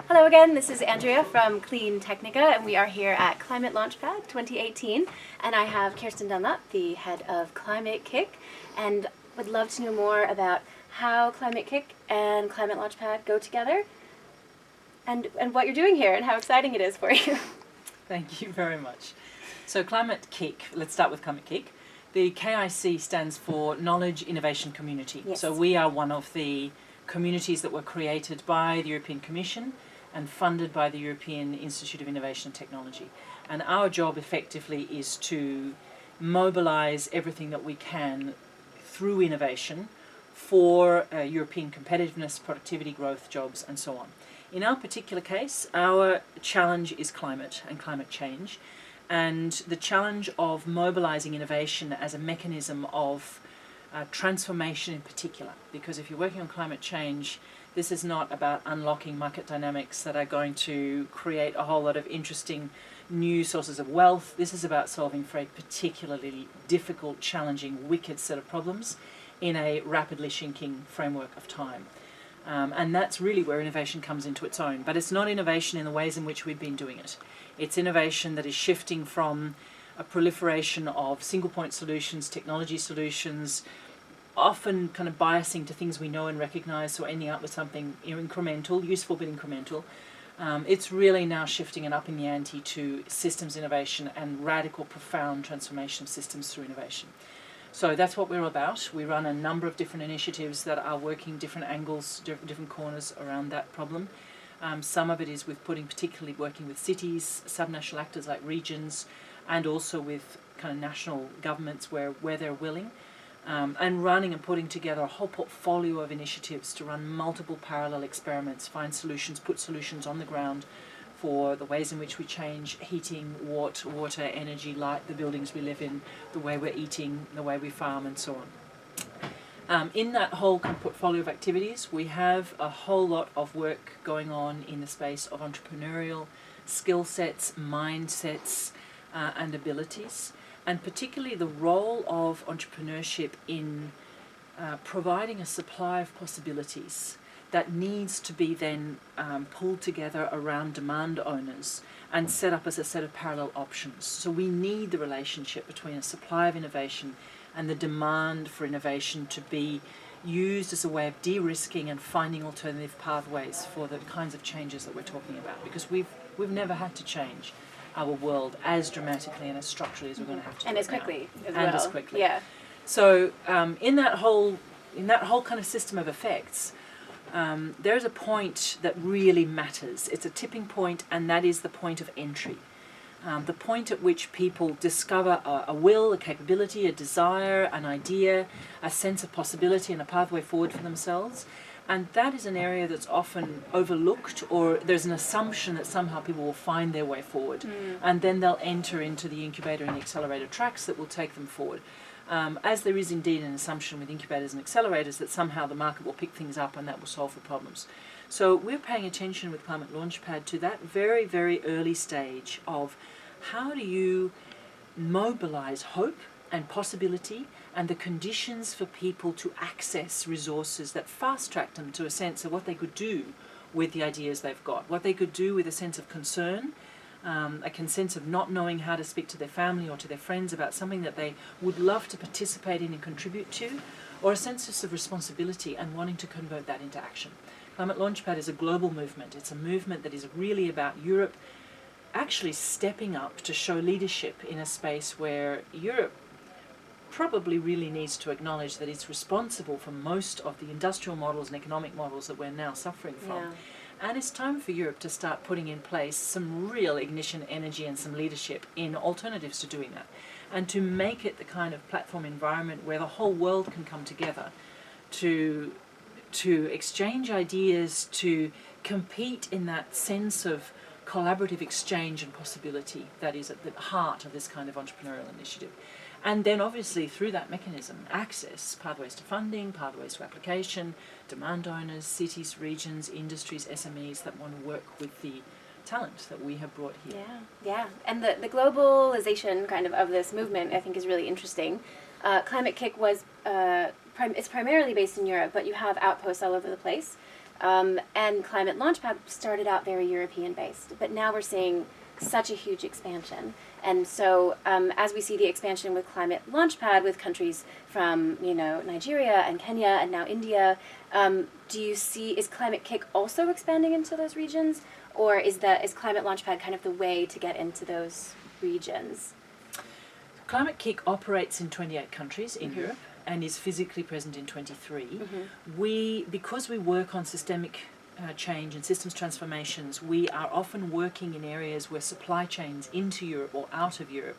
Hello again, this is Andrea from CleanTechnica, and we are here at ClimateLaunchpad 2018, and I have Kirsten Dunlop, the head of ClimateKIC, and would love to know more about how ClimateKIC and ClimateLaunchpad go together, and what you're doing here, and how exciting it is for you. Thank you very much. So ClimateKIC, let's start with ClimateKIC. The KIC stands for Knowledge Innovation Community. Yes. So we are one of the communities that were created by the European Commission and funded by the European Institute of Innovation and Technology. And our job effectively is to mobilize everything that we can through innovation for European competitiveness, productivity, growth, jobs, and so on. In our particular case, our challenge is climate and climate change, and the challenge of mobilizing innovation as a mechanism of transformation in particular. Because if you're working on climate change, this is not about unlocking market dynamics that are going to create a whole lot of interesting new sources of wealth. This is about solving for a particularly difficult, challenging, wicked set of problems in a rapidly shrinking framework of time. And that's really where innovation comes into its own. But it's not innovation in the ways in which we've been doing it. It's innovation that is shifting from a proliferation of single-point solutions, technology solutions, often kind of biasing to things we know and recognize, so ending up with something incremental, useful but incremental. It's really now shifting and upping the ante to systems innovation and radical, profound transformation of systems through innovation. So that's what we're about. We run a number of different initiatives that are working different angles, different corners around that problem. Some of it is with particularly working with cities, subnational actors like regions, and also with kind of national governments where they're willing. And running and putting together a whole portfolio of initiatives to run multiple parallel experiments, find solutions, put solutions on the ground for the ways in which we change heating, water, energy, light, the buildings we live in, the way we're eating, the way we farm, and so on. In that whole kind of portfolio of activities, we have a whole lot of work going on in the space of entrepreneurial skill sets, mindsets, and abilities. And particularly the role of entrepreneurship in providing a supply of possibilities that needs to be then pulled together around demand owners and set up as a set of parallel options. So we need the relationship between a supply of innovation and the demand for innovation to be used as a way of de-risking and finding alternative pathways for the kinds of changes that we're talking about. Because we've never had to change our world as dramatically and as structurally as we're going to have to. And as quickly as well. And well. as quickly. Yeah. So in that whole kind of system of effects, there is a point that really matters. It's a tipping point, and that is the point of entry. The point at which people discover a will, a capability, a desire, an idea, a sense of possibility and a pathway forward for themselves. And that is an area that's often overlooked, or there's an assumption that somehow people will find their way forward. And then they'll enter into the incubator and the accelerator tracks that will take them forward. As there is indeed an assumption with incubators and accelerators that somehow the market will pick things up and that will solve the problems. So we're paying attention with Climate Launchpad to that very, very early stage of how do you mobilize hope and possibility and the conditions for people to access resources that fast-track them to a sense of what they could do with the ideas they've got, what they could do with a sense of concern, a sense of not knowing how to speak to their family or to their friends about something that they would love to participate in and contribute to, or a sense of responsibility and wanting to convert that into action. Climate Launchpad is a global movement. It's a movement that is really about Europe actually stepping up to show leadership in a space where Europe probably really needs to acknowledge that it's responsible for most of the industrial models and economic models that we're now suffering from. Yeah. And it's time for Europe to start putting in place some real ignition energy and some leadership in alternatives to doing that. And to make it the kind of platform environment where the whole world can come together to exchange ideas, to compete in that sense of collaborative exchange and possibility that is at the heart of this kind of entrepreneurial initiative. And then obviously through that mechanism, access, pathways to funding, pathways to application, demand owners, cities, regions, industries, SMEs that want to work with the talent that we have brought here. Yeah. And the globalization kind of this movement I think is really interesting. ClimateKIC was, it's primarily based in Europe, but you have outposts all over the place. And Climate Launchpad started out very European-based, but now we're seeing such a huge expansion. And so as we see the expansion with Climate Launchpad with countries from, Nigeria and Kenya and now India, do you see, is ClimateKIC also expanding into those regions? Or is Climate Launchpad kind of the way to get into those regions? ClimateKIC operates in 28 countries in Europe and is physically present in 23. Because we work on systemic change and systems transformations, we are often working in areas where supply chains into Europe or out of Europe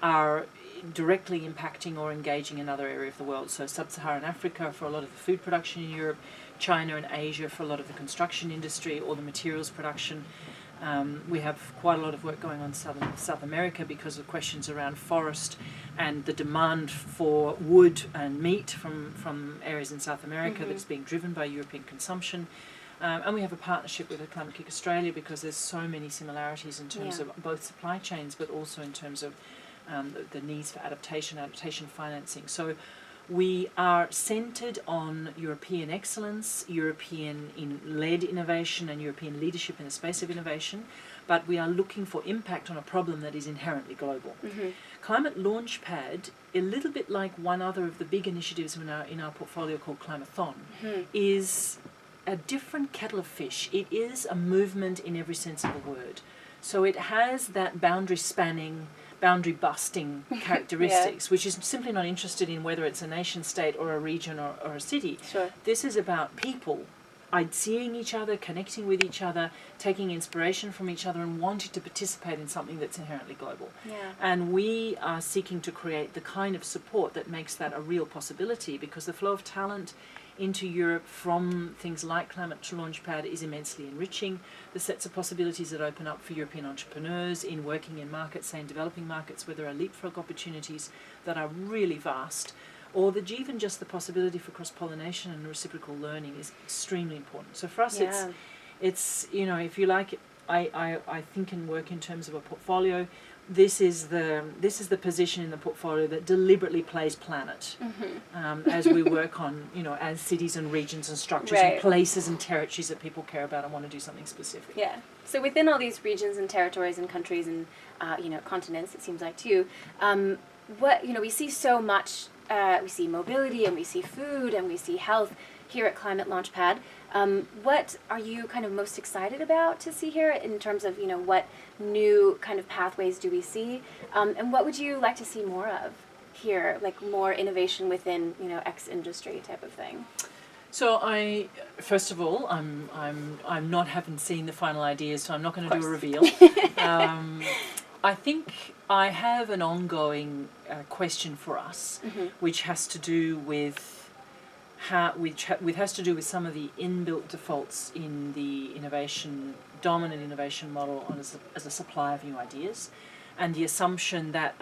are directly impacting or engaging another area of the world. So sub-Saharan Africa for a lot of the food production in Europe, China and Asia for a lot of the construction industry or the materials production. We have quite a lot of work going on in South America because of questions around forest and the demand for wood and meat from areas in South America that's being driven by European consumption. And we have a partnership with ClimateKIC Australia because there's so many similarities in terms of both supply chains but also in terms of the needs for adaptation financing. So we are centred on European excellence, European-led innovation and European leadership in the space of innovation, but we are looking for impact on a problem that is inherently global. Climate Launchpad, a little bit like one other of the big initiatives in our portfolio called ClimateThon, is a different kettle of fish. It is a movement in every sense of the word. So it has that boundary-spanning, boundary-busting characteristics, which is simply not interested in whether it's a nation state or a region or a city. This is about people seeing each other, connecting with each other, taking inspiration from each other and wanting to participate in something that's inherently global. And we are seeking to create the kind of support that makes that a real possibility, because the flow of talent into Europe from things like Climate Launchpad is immensely enriching. The sets of possibilities that open up for European entrepreneurs in working in markets, say in developing markets, where there are leapfrog opportunities that are really vast, or even just the possibility for cross-pollination and reciprocal learning is extremely important. So for us, it's if you like, I think and work in terms of a portfolio. This is the position in the portfolio that deliberately plays planet as we work on, as cities and regions and structures and places and territories that people care about and want to do something specific. So within all these regions and territories and countries and continents, it seems like too, we see so much. We see mobility and we see food and we see health here at Climate Launchpad. What are you kind of most excited about to see here in terms of, what new kind of pathways do we see? And what would you like to see more of here, like more innovation within, X industry type of thing? So first of all, I'm not having seen the final ideas, so I'm not going to do a reveal. I think I have an ongoing question for us, which has to do with some of the inbuilt defaults in the dominant innovation model as a supply of new ideas, and the assumption that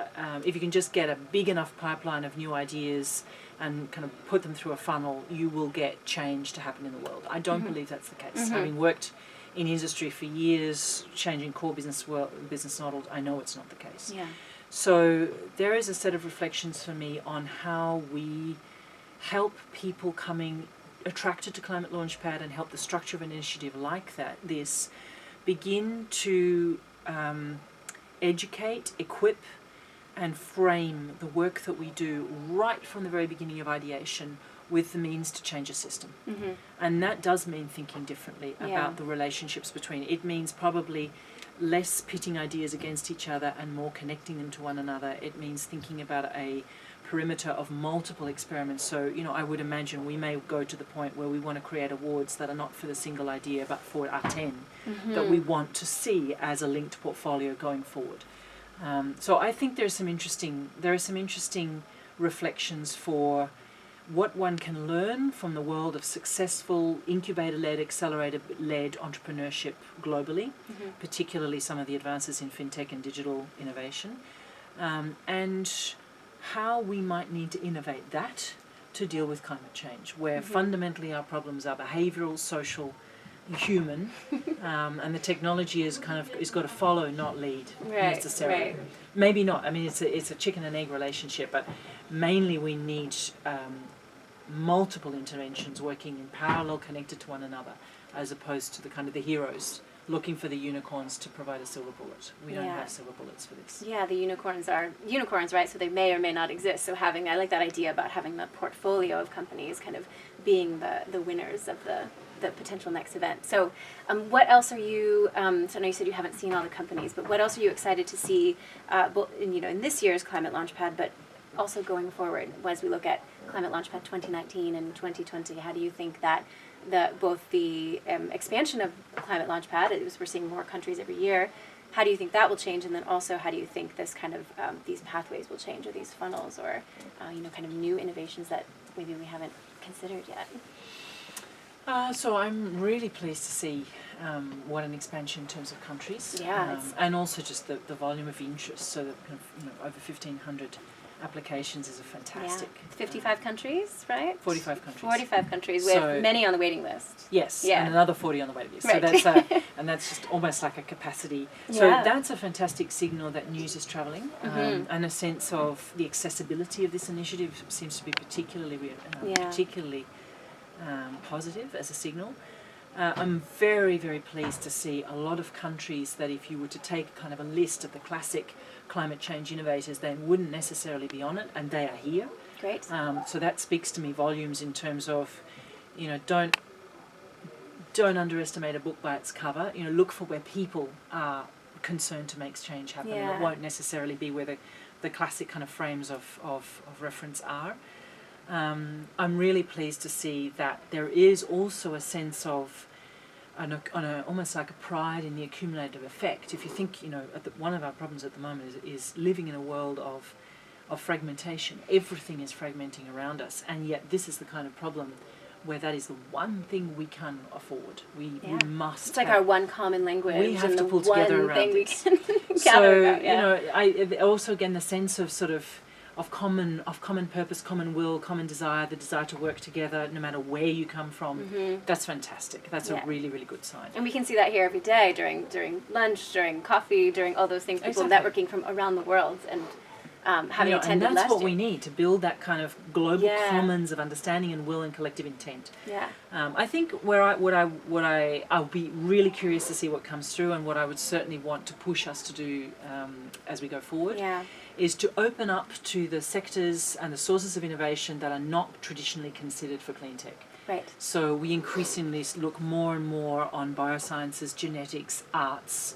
if you can just get a big enough pipeline of new ideas and kind of put them through a funnel, you will get change to happen in the world. I don't believe that's the case. Having worked in industry for years, changing core business models, I know it's not the case. So there is a set of reflections for me on how we help people coming attracted to Climate Launchpad and help the structure of an initiative like this begin to educate, equip and frame the work that we do right from the very beginning of ideation with the means to change a system. And that does mean thinking differently about the relationships between. It means probably less pitting ideas against each other and more connecting them to one another. It means thinking about a perimeter of multiple experiments. So, I would imagine we may go to the point where we want to create awards that are not for the single idea, but for our 10 that we want to see as a linked portfolio going forward. So I think there are some interesting reflections for what one can learn from the world of successful incubator-led, accelerator-led entrepreneurship globally, particularly some of the advances in fintech and digital innovation, and how we might need to innovate that to deal with climate change, where fundamentally our problems are behavioural, social, human, and the technology is got to follow, not lead necessarily. Maybe not. I mean, it's a chicken and egg relationship, but mainly we need multiple interventions working in parallel, connected to one another, as opposed to the kind of the heroes looking for the unicorns to provide a silver bullet. We don't have silver bullets for this. Yeah, the unicorns are unicorns, right? So they may or may not exist. So I like that idea about having the portfolio of companies kind of being the winners of the potential next event. So what else are you, so I know you said you haven't seen all the companies, but what else are you excited to see in this year's Climate Launchpad, but also going forward as we look at Climate Launchpad 2019 and 2020? How do you think that both the expansion of Climate Launchpad, we're seeing more countries every year, how do you think that will change, and then also how do you think this kind of these pathways will change, or these funnels, or kind of new innovations that maybe we haven't considered yet? So I'm really pleased to see what an expansion in terms of countries, Yeah, and also just the volume of interest. So that kind of, over 1,500 applications is a fantastic. 55 countries, right? 45 countries. 45 countries with many on the waiting list. Yes, Yeah. and another 40 on the waiting list. Right. So that's and that's just almost like a capacity. So that's a fantastic signal that news is travelling, and a sense of the accessibility of this initiative seems to be particularly positive as a signal. I'm very, very pleased to see a lot of countries that if you were to take kind of a list of the classic climate change innovators, they wouldn't necessarily be on it, and they are here. Great. So that speaks to me volumes in terms of, don't underestimate a book by its cover. Look for where people are concerned to make change happen. Yeah. It won't necessarily be where the classic kind of frames of reference are. I'm really pleased to see that there is also a sense of almost like a pride in the accumulative effect. If you think, one of our problems at the moment is living in a world of fragmentation. Everything is fragmenting around us, and yet this is the kind of problem where that is the one thing we can afford. We must. It's like our one common language. We have and to pull together around we this. can gather about, I also again the sense of sort of common purpose, common will, common desire, the desire to work together no matter where you come from. That's fantastic. That's a really, really good sign. And we can see that here every day during lunch, during coffee, during all those things, people networking from around the world and having attended and that's last what year. we need to build that kind of global commons of understanding and will and collective intent. Yeah. I think I'll be really curious to see what comes through, and what I would certainly want to push us to do as we go forward is to open up to the sectors and the sources of innovation that are not traditionally considered for clean tech. Right. So we increasingly look more and more on biosciences, genetics, arts,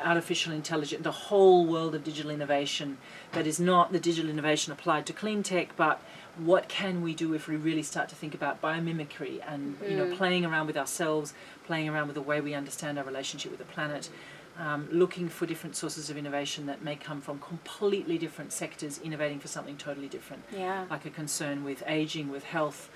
artificial intelligence, the whole world of digital innovation that is not the digital innovation applied to clean tech, but what can we do if we really start to think about biomimicry and playing around with ourselves, playing around with the way we understand our relationship with the planet, looking for different sources of innovation that may come from completely different sectors, innovating for something totally different. Yeah. Like a concern with aging, with health,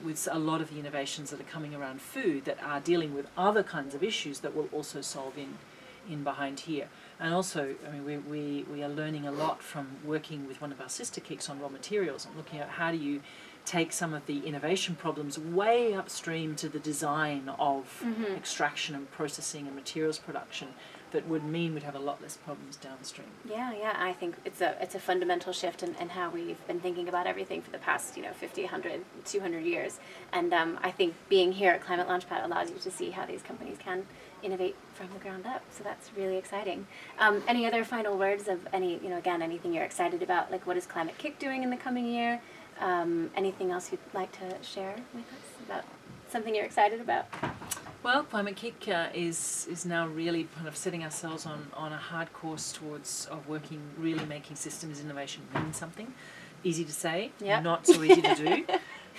with a lot of the innovations that are coming around food that are dealing with other kinds of issues that will also solve in behind here. And also, we are learning a lot from working with one of our sister KICs on raw materials and looking at how do you take some of the innovation problems way upstream to the design of extraction and processing and materials production that would mean we'd have a lot less problems downstream. Yeah, I think it's a fundamental shift in how we've been thinking about everything for the past 50, 100, 200 years. And I think being here at Climate Launchpad allows you to see how these companies can innovate from the ground up. So that's really exciting. Any other final words of anything you're excited about? Like, what is ClimateKIC doing in the coming year? Anything else you'd like to share with us about something you're excited about? Well, ClimateKIC is now really kind of setting ourselves on a hard course towards working, really making systems innovation mean something. Easy to say, not so easy to do.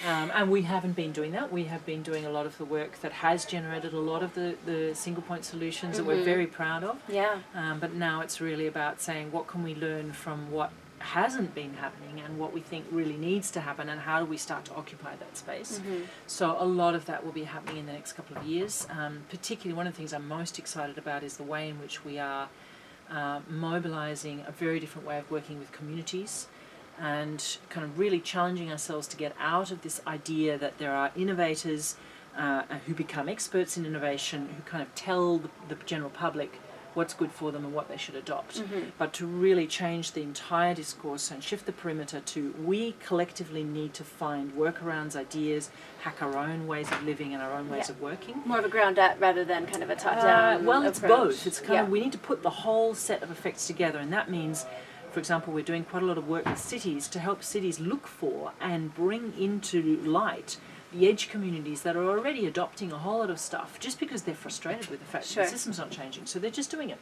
And we haven't been doing that. We have been doing a lot of the work that has generated a lot of the single point solutions that we're very proud of. Yeah. But now it's really about saying, what can we learn from what hasn't been happening and what we think really needs to happen, and how do we start to occupy that space. So a lot of that will be happening in the next couple of years. Particularly one of the things I'm most excited about is the way in which we are mobilising a very different way of working with communities and kind of really challenging ourselves to get out of this idea that there are innovators who become experts in innovation, who kind of tell the general public what's good for them and what they should adopt, Mm-hmm. but to really change the entire discourse and shift the perimeter to we collectively need to find workarounds, ideas, hack our own ways of living and our own ways Yeah. of working. More of a ground up rather than kind of a top down. Well, it's both. It's kind Yeah. of, we need to put the whole set of effects together, and that means, for example, we're doing quite a lot of work with cities to help cities look for and bring into light the edge communities that are already adopting a whole lot of stuff just because they're frustrated with the fact Sure. that the system's not changing. So they're just doing it.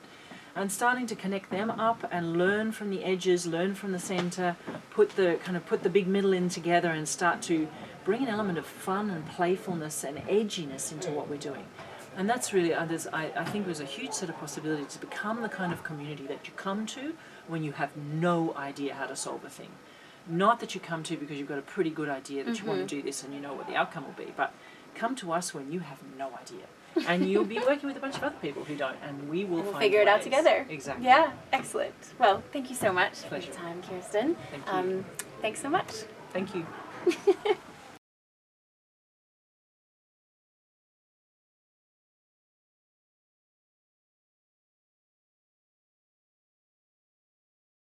And starting to connect them up and learn from the edges, learn from the centre, put the big middle in together and start to bring an element of fun and playfulness and edginess into what we're doing. And that's really, I think there's a huge set of possibilities to become the kind of community that you come to when you have no idea how to solve a thing. Not that you come to because you've got a pretty good idea that you want to do this and you know what the outcome will be, but come to us when you have no idea. And you'll be working with a bunch of other people who don't, and we will find figure it out ways. together. Exactly. Yeah, excellent. Well, thank you so much for Pleasure. your time, Kirsten. Thank you. Thanks so much. Thank you.